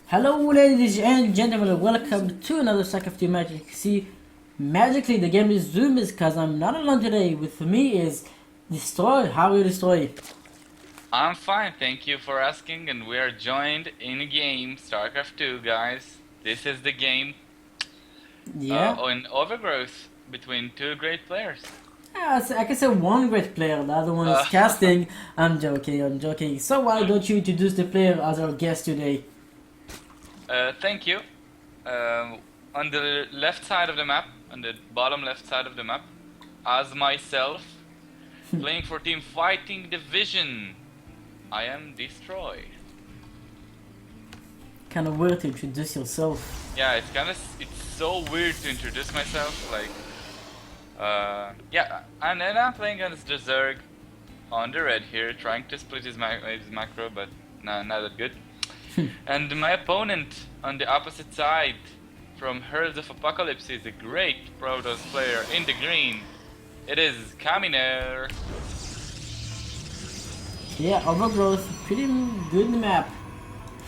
Hello ladies and gentlemen, welcome to another StarCraft 2 match. You can see magically the game is zoomed because I'm not alone today. With me is Destroy. How are you, Destroy? I'm fine, thank you for asking, and we are joined in a game, StarCraft 2, guys. This is the game Yeah? on overgrowth between two great players. I can say one great player, the other one is Uh, casting. I'm joking. So why don't you introduce the player as our guest today? Thank you. On the left side of the map, on the bottom left side of the map, as myself, playing for Team Fighting Division, I am Destroy. Kind of weird to introduce yourself. Yeah, it's so weird to introduce myself, like, yeah, and then I'm playing against the Zerg on the red here, trying to split his macro, but not that good. And my opponent on the opposite side from Herds of Apocalypse is a great Protoss player in the green. It is Kaminer. Yeah, overgrowth, pretty good map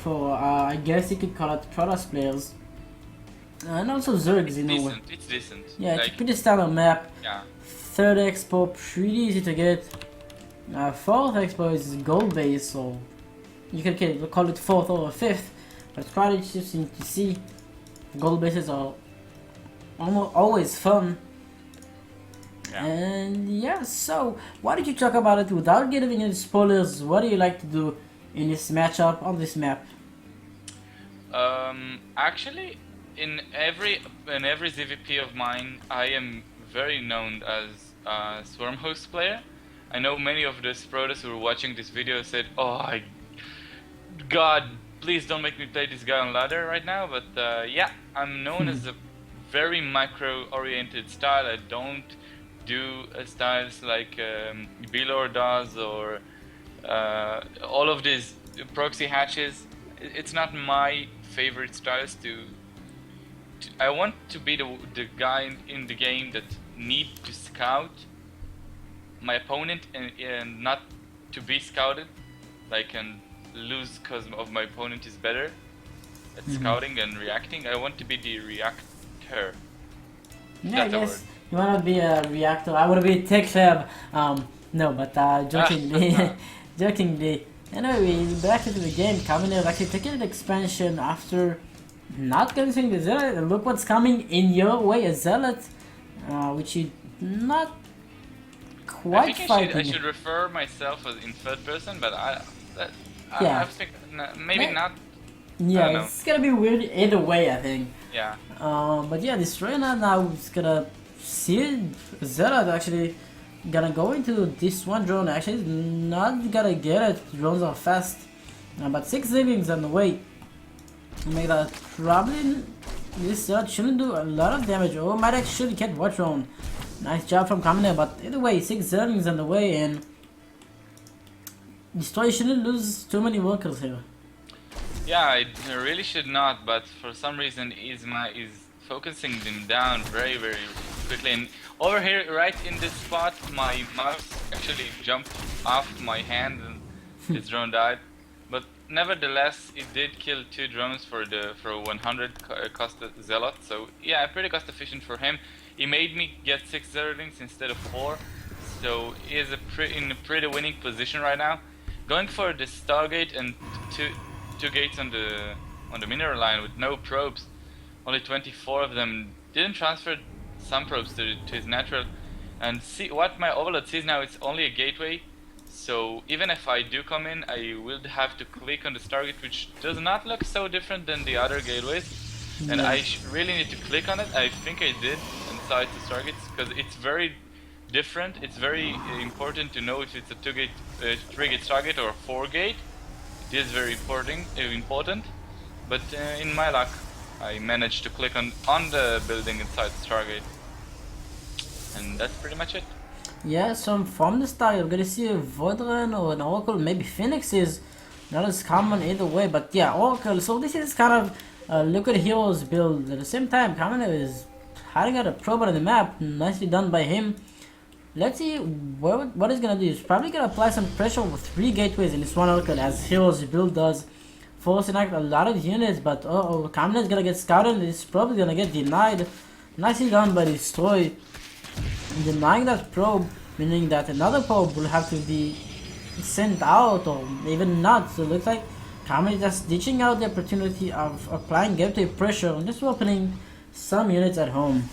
for I guess you could call it Protoss players. And also Zergs in a way. It's decent. Yeah, it's Like, a pretty standard map. yeah. Third expo, pretty easy to get. Fourth expo is gold base, so you can call it fourth or fifth, but it's quite interesting to see. Gold bases are almost always fun. Yeah. And yeah, so why don't you talk about it without giving any spoilers? What do you like to do in this matchup on this map? Actually, in every ZVP of mine, I am very known as a Swarm host player. I know many of the Protoss who are watching this video said, "Oh, God, please don't make me play this guy on ladder right now." But yeah, I'm known as a very micro-oriented style. I don't do styles like Belor does or all of these proxy hatches. It's not my favorite styles I want to be the guy in the game that need to scout my opponent and not to be scouted, like, and lose because of my opponent is better at scouting and reacting. I want to be the reactor. Yeah, I That's the guess word. you wanna be a reactor. I wanna be tech fab. No, but jokingly, jokingly. Anyway, back into the game. Kaminer actually taking an expansion after not getting the Zealot. And look what's coming in your way, a Zealot, which you not quite I think fighting. I should refer myself as in third person, but Yeah. I think maybe not. Yeah, don't know. it's gonna be weird either way, I think. Yeah. But yeah, this Reyna now is gonna see Zealot actually gonna go into this one drone. Actually, is not gonna get it. Drones are fast, but 6 livings on the way. Make that probably this Zealot shouldn't do a lot of damage. Or might actually get one drone. Nice job from Kaminer, but either way, 6 zerglings on the way, and Destroy shouldn't lose too many workers here. Yeah, I really should not, but for some reason is focusing them down very quickly. And over here, right in this spot, my mouse actually jumped off my hand and his drone died. But nevertheless, it did kill 2 drones for 100 cost Zealot. So yeah, pretty cost efficient for him. He made me get 6 Zerglings instead of 4, so he is in a pretty winning position right now. Going for the Stargate and two gates on the mineral line with no probes. Only 24 of them. Didn't transfer some probes to his natural. And see what my overload sees now, it's only a gateway. So even if I do come in, I will have to click on the Stargate, which does not look so different than the other gateways. And I really need to click on it. I think I did inside the Stargates because it's very different. It's very important to know if it's a 3-gate Stargate or a 4-gate. It is very important. But in my luck, I managed to click on the building inside the Stargate. And that's pretty much it. Yeah, so from the start you're gonna see a Vodran or an Oracle, maybe Phoenix is not as common either way, but yeah, Oracle. So this is kind of a Liquid Heroes build. At the same time, Kaminer is hiding out a probe on the map, nicely done by him. Let's see what he's gonna do. He's probably gonna apply some pressure with 3 gateways in this one Oracle, as Heroes build does. forcing out a lot of units, but Kaminer is gonna get scouted and it's probably gonna get denied. Nicely done by Destroy. Denying that probe, meaning that another probe will have to be sent out or even not. So it looks like Kaminer is just ditching out the opportunity of applying gateway pressure and just opening some units at home.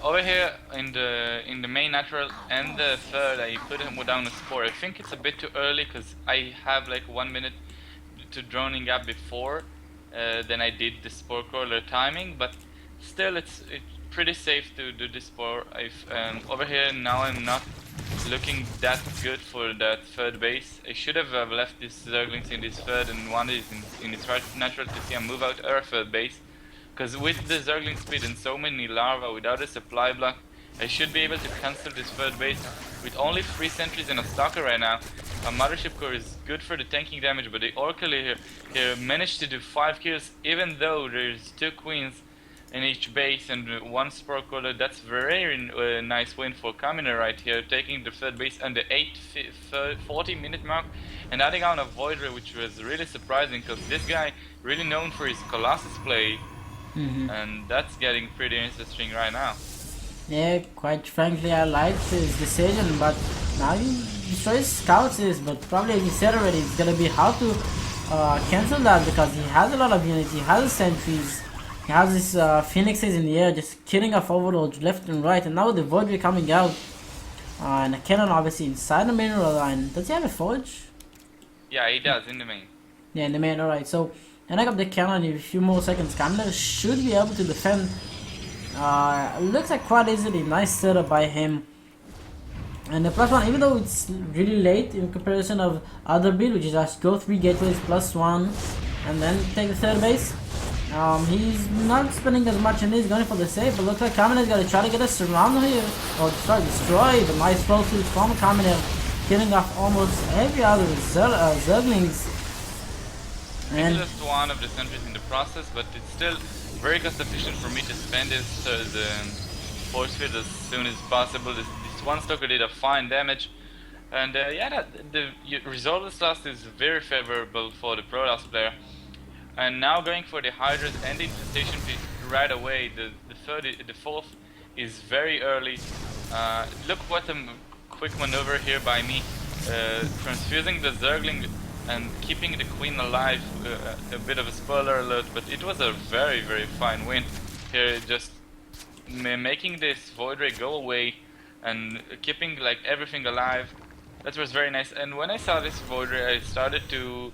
Over here in the main natural and the third, I put him down a spore. I think it's a bit too early because I have like 1 minute to droning up before than I did the spore crawler timing, but still it's pretty safe to do this spore. Over here now I'm not looking that good for that third base. I should have left these Zerglings in this third and one is in its right natural to see him move out our third base. Because with the Zergling speed and so many larvae without a supply block, I should be able to cancel this third base with only 3 sentries and a stalker right now. A Mothership Core is good for the tanking damage, but the Oracle here managed to do 5 kills even though there's 2 queens in each base and 1 spore crawler. That's very nice win for Kaminer right here, taking the third base on the 40 minute mark and adding on a Void Ray, which was really surprising because this guy really known for his Colossus play. And that's getting pretty interesting right now. Yeah, quite frankly, I like his decision, but now he destroys scouts this, but probably as you said already, it's gonna be hard to cancel that because he has a lot of units, he has sentries, he has these phoenixes in the air just killing off overlords left and right, and now with the Void Ray coming out, and a cannon obviously inside the mineral line. Does he have a forge? Yeah, he does, in the main. Yeah, in the main, alright, so ending up the cannon in a few more seconds. Kaminer should be able to defend. Looks like quite easily. Nice setup by him. And the +1, even though it's really late in comparison of other build, which is just go 3 gateways +1 and then take the third base. He's not spending as much in this, going for the save, but looks like Kaminer's gonna try to get a surround here, or try to destroy the nice throw from Kaminer, killing off almost every other Zerglings. And just one of the sentries in the process, but it's still very cost efficient for me to spend this the force field as soon as possible. This one stalker did a fine damage, and yeah, the result of this last is very favorable for the Protoss player. And now going for the Hydras and the infestation piece right away. The fourth is very early. Look what a quick maneuver here by me, transfusing the Zergling and keeping the queen alive. A bit of a spoiler alert, but it was a very fine win here, just making this Void Ray go away and keeping like everything alive. That was very nice. And when I saw this Void Ray, I started to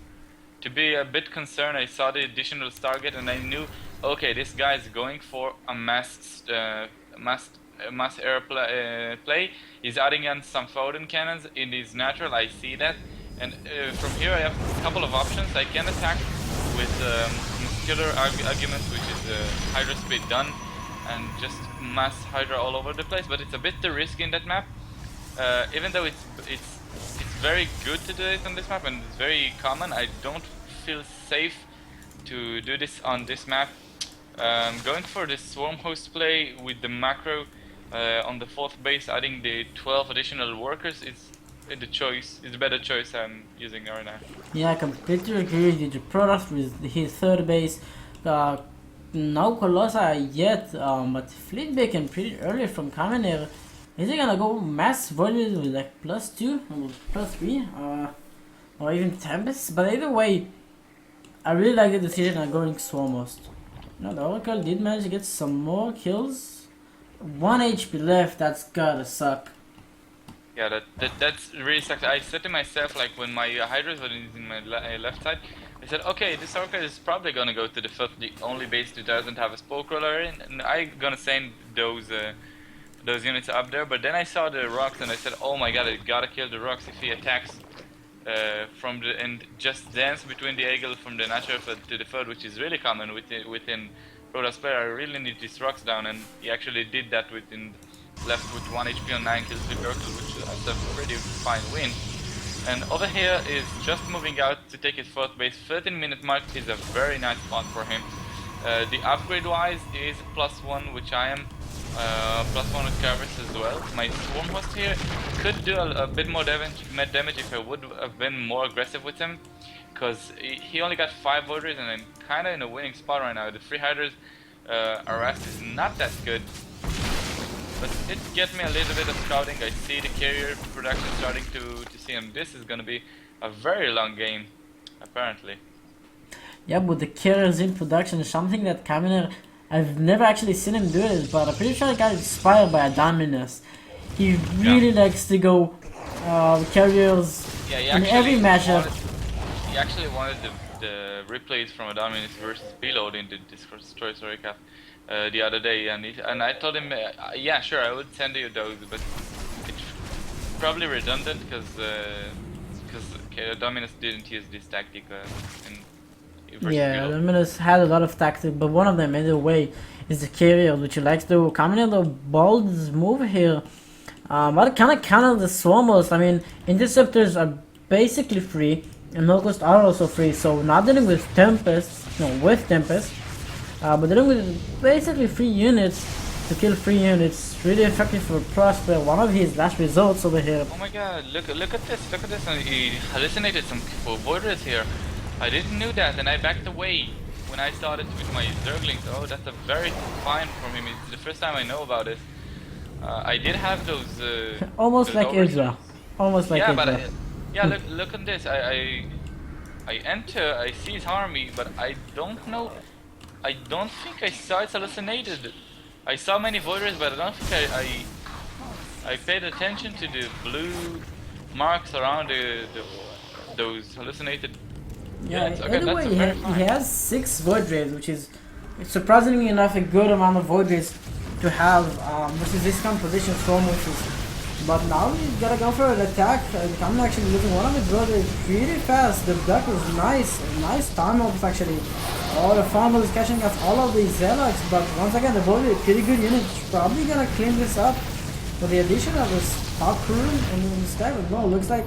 be a bit concerned. I saw the additional target and I knew, okay, this guy is going for a mass air play. He's adding in some photon cannons in his natural, I see that. And from here I have a couple of options. I can attack with muscular arguments, which is Hydra speed done, and just mass Hydra all over the place, but it's a bit too risky in that map. Even though it's very good to do it on this map and it's very common, I don't feel safe to do this on this map. Going for the swarm host play with the macro on the 4th base, adding the 12 additional workers, it's the better choice I'm using right now. Yeah, I completely agree with you. The product with his 3rd base, no Colossi yet, but Fleet Beacon pretty early from Kaminer. Is he gonna go mass volume with like +2 or +3, or even Tempest? But either way, I really like the decision of going Swarmhost. No, the Oracle did manage to get some more kills. 1 HP left, that's gotta suck. Yeah, that's really sucks. I said to myself, like when my Hydras were in my left side, I said, okay, this Oracle is probably gonna go to the 5th, the only base that doesn't have a spore crawler in, and I'm gonna send those units up there. But then I saw the rocks and I said, oh my god, I gotta kill the rocks if he attacks from the and just dance between the eagle from the natural to the 3rd, which is really common within Protoss player. I really need these rocks down, and he actually did that left with 1 HP on 9 kills with Oracle, which is a pretty fine win. And over here is just moving out to take his 4th base. 13-minute mark is a very nice spot for him. The upgrade wise is +1, which I am. +1 with Carvers as well. My Swarm Host here could do a bit more damage if I would have been more aggressive with him. because he only got 5 voters and I'm kind of in a winning spot right now. The free hiders arrest is not that good, but it gets me a little bit of scouting. I see the carrier production starting to see, and this is gonna be a very long game, apparently. Yeah, but the carriers in production is something that Kaminer, I've never actually seen him do it, but I'm pretty sure he got inspired by Dominus. He really likes to go carriers in every matchup. He actually wanted the replays from Dominus versus Reload in the Destroy Storycraft the other day, and I told him, yeah, sure, I would send you those, but it's probably redundant because Dominus didn't use this tactic yeah, Dominus had a lot of tactics, but one of them, anyway, is the carrier, which he likes to come in a bold move here. But kind of counter the swarmers. I mean, interceptors are basically free, and no-cost are also free, so not dealing with Tempest, no, with Tempest, but dealing with basically free units to kill free units. Really effective for Prosper, one of his last results over here. Oh my god, look at this, and he hallucinated some voiders here. I didn't know that, and I backed away when I started with my Zerglings. Oh, that's a very fine from him. It's the first time I know about it. I did have those almost those like Idra. Almost like Idra. But yeah, look at this. I enter, I see his army, but I don't know. I don't think I saw it's hallucinated. I saw many voiders, but I don't think I paid attention to the blue marks around those hallucinated. Yeah, okay, anyway, he has 6 void rays, which is surprisingly enough a good amount of void rays to have versus this composition storm, which is. But now he's gotta go for an attack. I'm actually looking one of his void rays pretty fast. The duck was nice time off actually. Oh, the farmer is catching off all of these zealots, but once again the void ray, pretty good unit. Probably gonna clean this up with the addition of this top crew and instead. No, looks like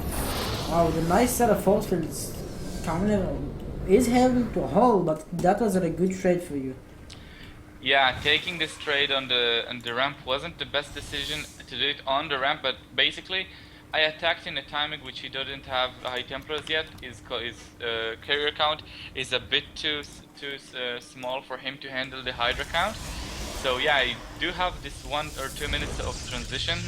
wow, the nice set of force fields. Kaminer is having to hold, but that was a good trade for you. Yeah, taking this trade on the ramp wasn't the best decision to do it on the ramp, but basically I attacked in a timing which he didn't have high Templars yet. His carrier count is a bit too small for him to handle the Hydra count. So yeah, I do have this 1 or 2 minutes of transition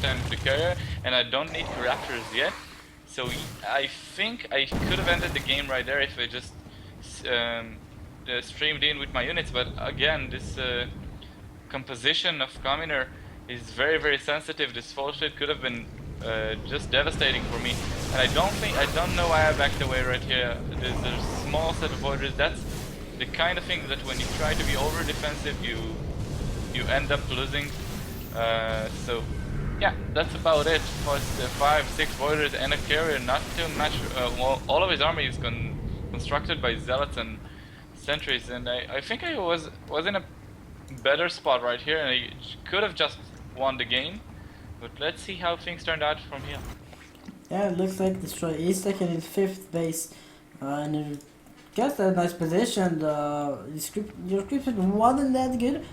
time with the carrier, and I don't need Raptors yet. So I think I could have ended the game right there if I just streamed in with my units. But again, this composition of Kaminer is very sensitive. This fall shit could have been just devastating for me, and I don't know why I backed away right here. There's a small set of voiders. That's the kind of thing that when you try to be over defensive, you end up losing. So. Yeah, that's about it. Plus 5-6 voiders and a carrier, not too much. Well, all of his army is constructed by zealots and sentries, and I think I was in a better spot right here, and I could have just won the game. But let's see how things turned out from here. Yeah, it looks like Destroy is taking his 5th base, and it gets a nice position. Your description wasn't that good.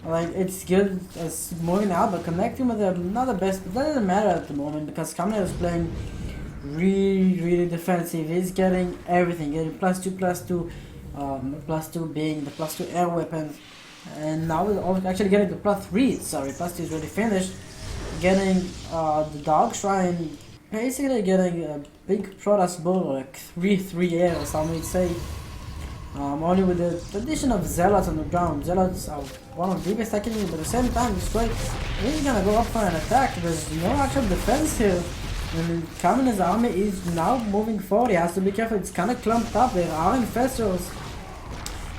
Like, it's good as moving out, but connecting with them, not the best. It doesn't matter at the moment because Kaminer is playing really defensive. He's getting everything, getting +2/+2, +2 being the +2 air weapons, and now we're actually getting the +3. Sorry, +2 is already finished. Getting the Dog Shrine, basically getting a big Protoss bull, like 3/3 air, or some would say. Only with the addition of Zealots on the ground. Zealots are one of the best attacking, but at the same time, Destroy is gonna go up for an attack. There's no actual defense here. And Kaminer's army is now moving forward. He has to be careful. It's kind of clumped up. There are infestors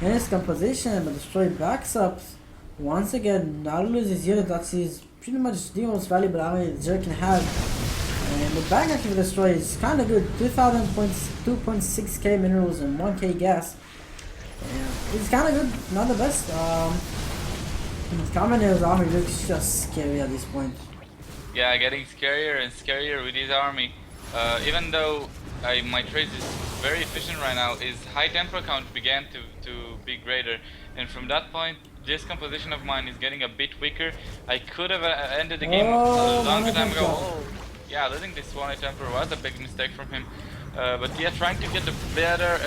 in his composition, but Destroy backs up. Once again, not loses unit. That is pretty much the most valuable army Zerg can have. And the back actually Destroy is kind of good. 2,6k minerals and 1k gas. Yeah, it's kind of good, not the best. Kaminer's army looks just scary at this point. Yeah, getting scarier and scarier with his army. Even though my trade is very efficient right now, his high tempo count began to be greater. And from that point, this composition of mine is getting a bit weaker. I could have ended the game a long time ago. Oh, yeah, losing this one temper was a big mistake from him. But yeah, trying to get the better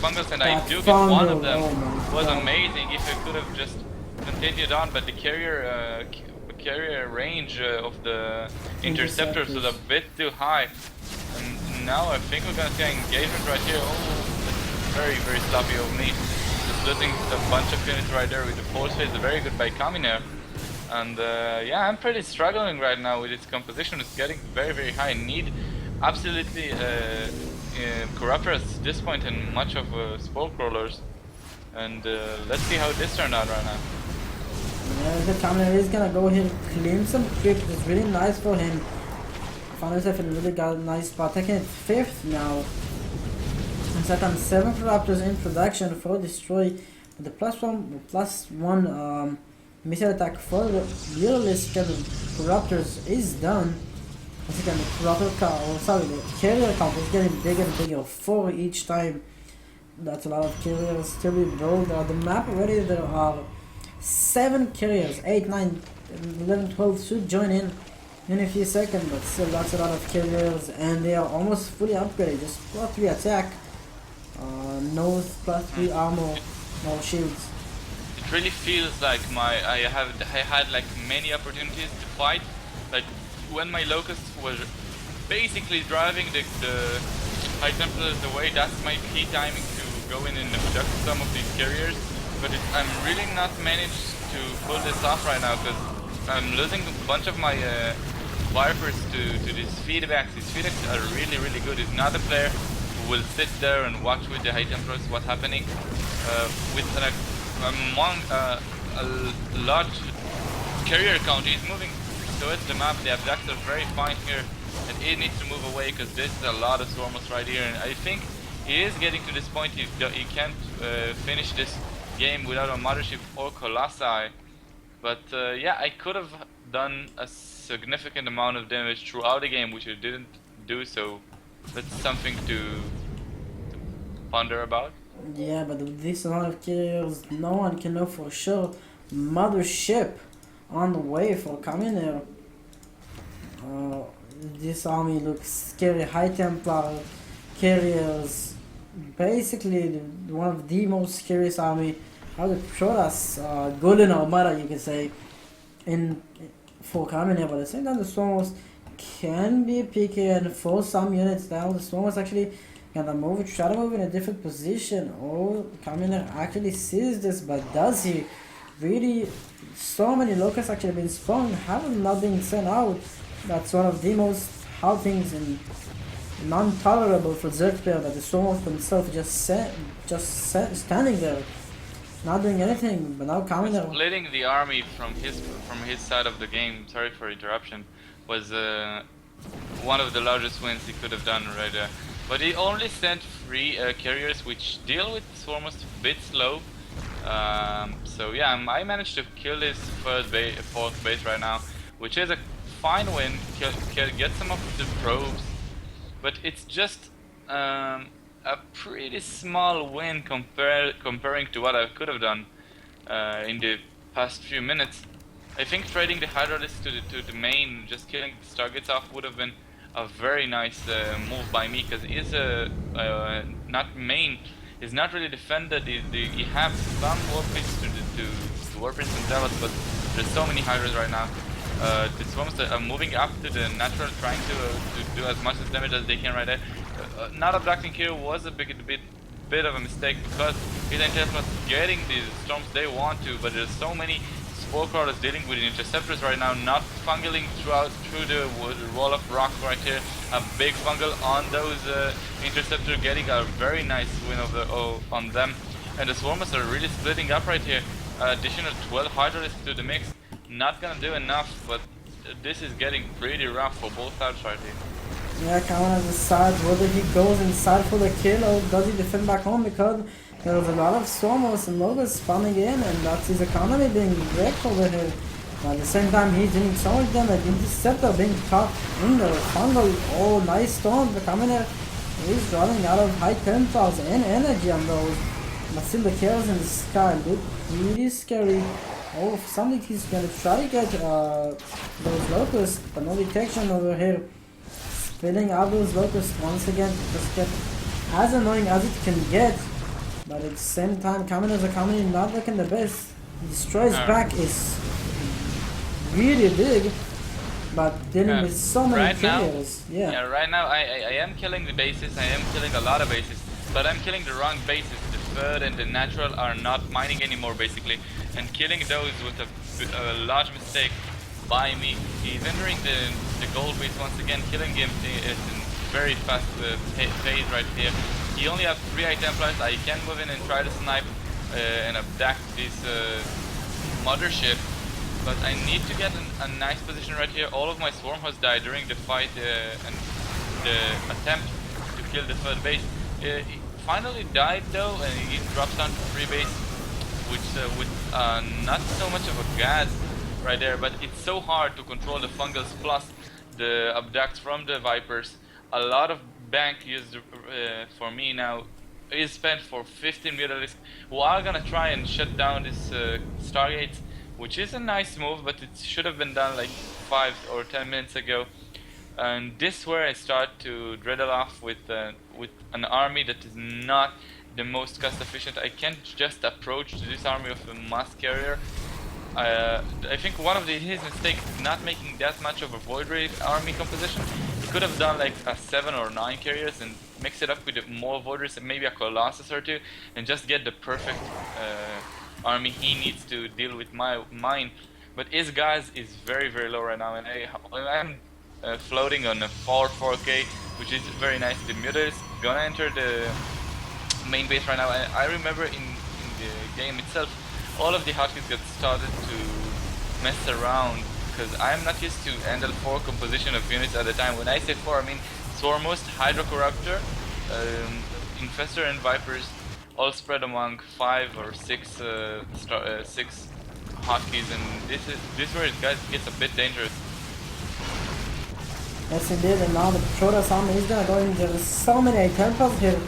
fungals, and I That do get one of fungal, them. oh my Was god. amazing. If I could have just continued on, but the carrier range of the interceptors was a Interceptors. bit too high. And now I think we're gonna see an engagement right here. Oh, that's very, very sloppy of me. Just losing a bunch of units right there with the force phase. Very good by Kaminer. And yeah, I'm pretty struggling right now with its composition. It's getting very, very high. I need absolutely corruptors at this point and much of spore crawlers. And let's see how this turned out right now. Yeah, the Kaminer is gonna go here and claim some creep. It's really nice for him. Found himself in a really nice spot. Taking it 5th now. And set on 7 corruptors in production for destroy. With the +1 missile attack for the realist kind of corruptors is done. Once again, the corruptor count, the carrier count is getting bigger and bigger. 4 each time. That's a lot of carriers to be built. The map already there are 7 carriers. 8, 9, 11, 12 should join in a few seconds, but still that's a lot of carriers, and they are almost fully upgraded. Just +3 attack, no +3 armor, no shields. It really feels like I had like many opportunities to fight. Like when my locusts were basically driving the high temperatures away, that's my key timing to go in and abduct some of these carriers. But I'm really not managed to pull this off right now because I'm losing a bunch of my Vipers to these feedbacks. These feedbacks are really, really good. It's not a player who will sit there and watch with the high temperatures what's happening. With among a large carrier count, he's moving towards the map. The abducts are very fine here, and it needs to move away because this is a lot of swarmers right here. And I think he is getting to this point. He can't finish this game without a mothership or colossi. But yeah, I could have done a significant amount of damage throughout the game, which I didn't do. So that's something to ponder about. Yeah, but with this amount of carriers, no one can know for sure. Mothership on the way for Kaminer. This army looks scary. High Templar carriers, basically one of the most scariest army. How the Protoss, Golden Armada, you can say, in for Kaminer. But at the same time, the Stormers can be picky, and for some units now, the Stormers actually gonna try to move in a different position. Oh, Kaminer actually sees this, but does he? Really, so many locusts actually been spawned, have not been sent out. That's one of the most hard things and non-tolerable for Zerg player, that the Stormers themselves just standing there, not doing anything. But now Kaminer Splitting the army from his side of the game. Sorry for interruption. Was one of the largest wins he could have done right there. But he only sent 3 carriers, which deal with swarmers a bit slow. So yeah, I managed to kill his 4th base right now, which is a fine win. Get some of the probes, but it's just a pretty small win comparing to what I could have done in the past few minutes. I think trading the Hydralisk to the main, just killing these targets off, would have been a very nice move by me, because he is not main, is not really defended. He have some warpins to warpins themselves, but there's so many Hydras right now. The swarms are moving up to the natural, trying to do as much damage as they can right there. Not abducting here was a bit of a mistake, because his Interceptors getting the storms they want to, but there's so many spore crawlers dealing with interceptors right now, not fungaling through the wall of rock right here. A big fungal on those interceptors, getting a very nice win on them. And the swarmers are really splitting up right here. Additional 12 Hydralisks to the mix, not gonna do enough, but this is getting pretty rough for both sides right here. Yeah, Kaminer decides whether he goes inside for the kill or does he defend back home, because there's a lot of Stormers and Logos spawning in, and that's his economy being wrecked over here. But at the same time, he's doing so much damage. Interceptor being caught in the fungal. Oh, nice storm. The Kaminer is running out of high temperatures and energy on those. But still, the chaos in the sky look really scary. Oh, something he's gonna try to get those Locusts, but no detection over here. Filling out those locusts once again to just get as annoying as it can get. But at the same time, Kaminers are coming in not looking the best. Destroy's back is really big, but dealing with so many kills. Yeah, right now I am killing the bases, I am killing a lot of bases, but I'm killing the wrong bases. The third and the natural are not mining anymore basically, and killing those with a large mistake by me. He's entering the gold base once again, killing him in very fast phase right here. He only has 3 Templars. I can move in and try to snipe and abduct this mothership, but I need to get a nice position right here. All of my swarm has died during the fight and the attempt to kill the third base. He finally died though, and he drops down to 3 base, which with not so much of a gas right there, but it's so hard to control the fungals plus the abducts from the vipers. A lot of bank used for me now is spent for 15 mutalisks who are gonna try and shut down this Stargates, which is a nice move, but it should have been done like 5 or 10 minutes ago. And this is where I start to dreidel off with an army that is not the most cost efficient. I can't just approach this army with a mass carrier. I think one of his mistakes is not making that much of a Void Ray army composition. He could have done like a 7 or 9 carriers and mix it up with more Void Rays and maybe a Colossus or 2 and just get the perfect army he needs to deal with mine. But his gas is very low right now, and I'm floating on a 4K, which is very nice. The Muta is gonna enter the main base right now. I remember in the game itself, all of the hotkeys got started to mess around because I'm not used to handle 4 composition of units at a time. When I say 4, I mean Swarmost, Hydrocorruptor, Infestor and Vipers, all spread among 5 or 6 6 hotkeys, and this is where it gets a bit dangerous. Yes indeed, and now the Protoss army is gonna go in. There's so many Templars here.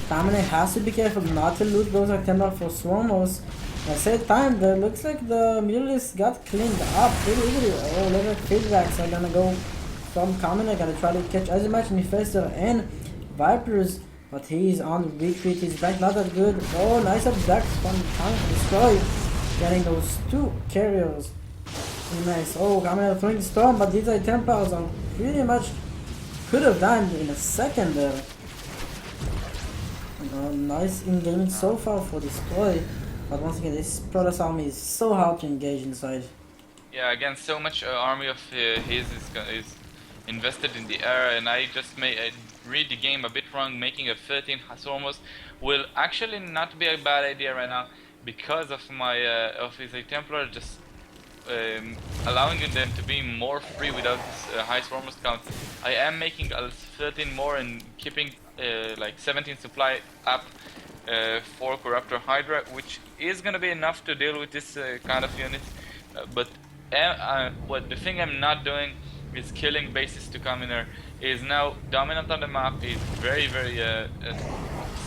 Kaminer has to be careful not to loot those Templars for Swarmos. At the same time, it looks like the Mutalisks got cleaned up pretty easily. Oh, little feedbacks are gonna go from Kaminer, gonna try to catch as much Infestor and Vipers, but he's on retreat, he's back not that good. Oh, nice abducts from Tank Destroy, getting those 2 carriers. Nice. Oh, Kaminer throwing the storm, but these Templars are pretty much could have died in a second there. Nice engagement so far for Destroy. But once again, this Protoss army is so hard to engage inside. Yeah, again, so much army of his is invested in the air, and I just read the game a bit wrong. Making a 13 Swarmos will actually not be a bad idea right now because of my of his Templar just allowing them to be more free without this high Swarmos count. I am making a 13 more and keeping like 17 supply up. For Corruptor Hydra, which is gonna be enough to deal with this kind of unit, but what the thing I'm not doing is killing bases to Kaminer. Is now dominant on the map, is very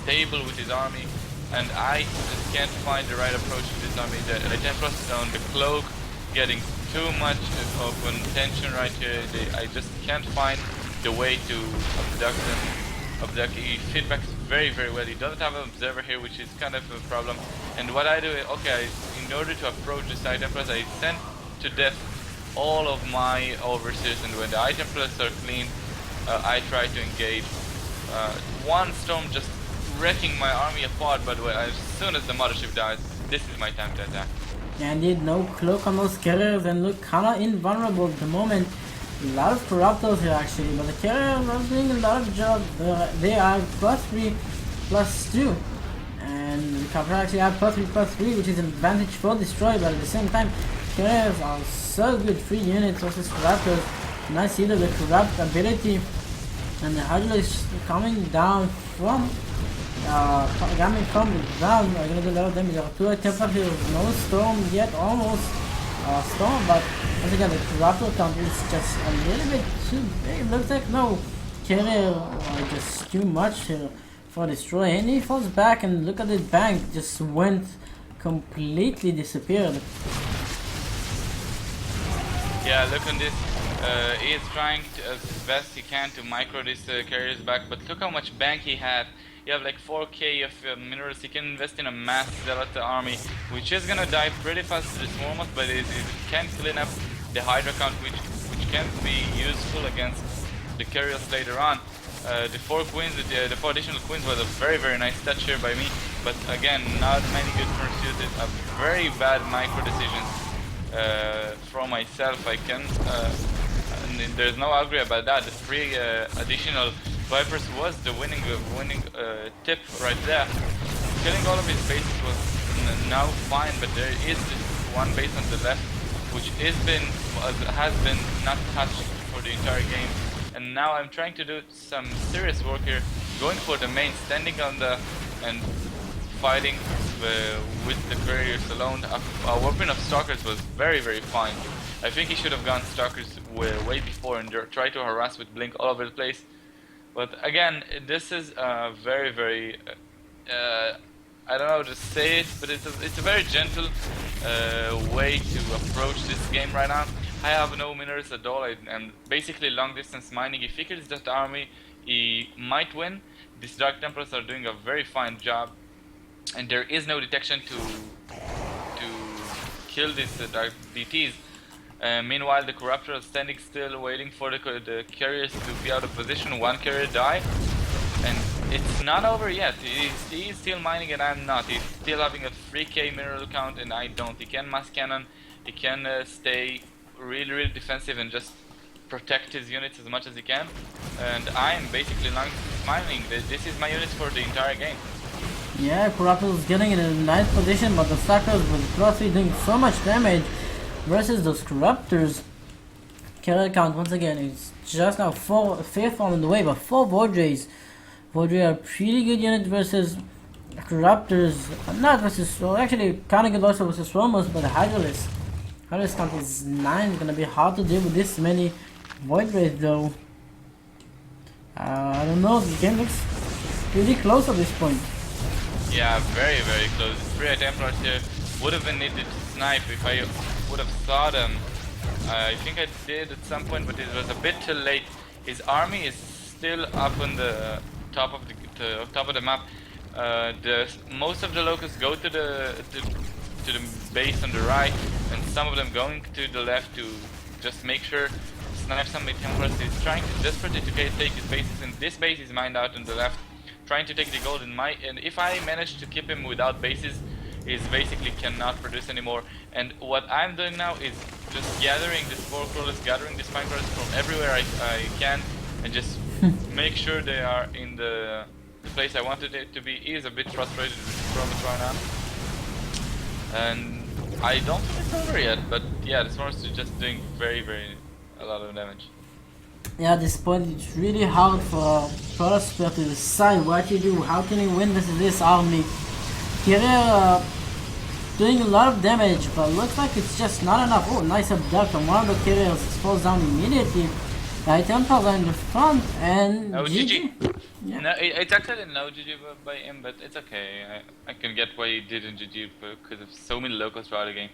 stable with his army, and I just can't find the right approach to this army. The Templars on the cloak getting too much of attention right here. I just can't find the way to abduct them. He feedbacks very well. He doesn't have an observer here, which is kind of a problem. And what I do is, okay, in order to approach the Side Templars, I send to death all of my overseers, and when the item plus are clean, I try to engage. One storm just wrecking my army apart, but as soon as the mothership dies, this is my time to attack. Yeah, indeed, no cloak on those carriers, and look kinda invulnerable at the moment. A lot of Corruptors here actually, but the carriers are doing a lot of job. They are +3, +2, and the Kaminer actually have +3, +3, which is an advantage for Destroy, but at the same time, carriers are so good, 3 units versus Corruptors. Nice either the Corrupt ability, and the Hydra is coming down from the ground. I'm gonna do a lot of damage. There are 2 Templar here, no storm yet, almost. Storm, but once again the Corruptor count is just a little bit too big. It looks like no carrier just too much here for Destroy, and he falls back, and look at the bank just went completely disappeared. Yeah, look on this. He is trying as best he can to micro these carriers back, but look how much bank he had. You have like 4k of minerals. He can invest in a mass Zealot army, which is gonna die pretty fast to the Swarmoth, but it can clean up the Hydra count, which can be useful against the carriers later on. The 4 queens, the 4 additional queens was a very nice touch here by me, but again, not many good pursuits. A very bad micro decisions from myself. I can, and there's no agree about that. The 3 additional Vipers was the winning tip right there. Killing all of his bases was now fine, but there is this one base on the left which has been not touched for the entire game. And now I'm trying to do some serious work here, going for the main, standing on the and fighting with the couriers alone. Our weapon of Stalkers was very fine. I think he should have gone Stalkers way before and tried to harass with Blink all over the place. But again, this is very I don't know how to say it, but it's a very gentle way to approach this game right now. I have no minerals at all, and basically long distance mining. If he kills that army, he might win. These Dark Templars are doing a very fine job, and there is no detection to kill these Dark DTs. Meanwhile, the Corruptor is standing still, waiting for the carriers to be out of position. One carrier died, and it's not over yet. He's still mining and I'm not. He's still having a 3k mineral count and I don't. He can mass cannon, he can stay really defensive and just protect his units as much as he can. And I'm basically long mining. This is my units for the entire game. Yeah, Corruptor is getting in a nice position, but the Stalkers with +3 doing so much damage versus those Corruptors. Carrier count once again is just now 5th on the way, but 4 Voidrays. Voidray are pretty good unit versus Corruptors, not versus, well actually kinda good also versus Romos, but the Hydralisk. Hydralisk count is 9, it's gonna be hard to deal with this many Voidrays though. I don't know, the game looks pretty close at this point. Yeah, very close. 3 Templars here would have been needed to snipe if I would have saw them. I think I did at some point, but it was a bit too late. His army is still up on the top of the map. Most of the locusts go to the base on the right, and some of them going to the left to just make sure snipe some Templars. He's trying to desperately to take his bases, and this base is mined out on the left, trying to take the gold and if I manage to keep him without bases, he basically cannot produce anymore. And what I'm doing now is just gathering the Spore Crawlers, gathering the Spine Crawlers from everywhere I can, and just make sure they are in the place I wanted it to be. He is a bit frustrated with the Promise right now, and I don't think it's over yet, but yeah, the Swarms is just doing a lot of damage. Yeah, at this point it's really hard for Prosper to decide what to do. How can he win versus this army? Carrier doing a lot of damage, but looks like it's just not enough. Oh, nice abduct from one of the carriers. It falls down immediately. Templars are in the front and no, GG. Yeah. No, it's actually no GG by him, but it's okay. I can get why he didn't GG because of so many locals throughout the game.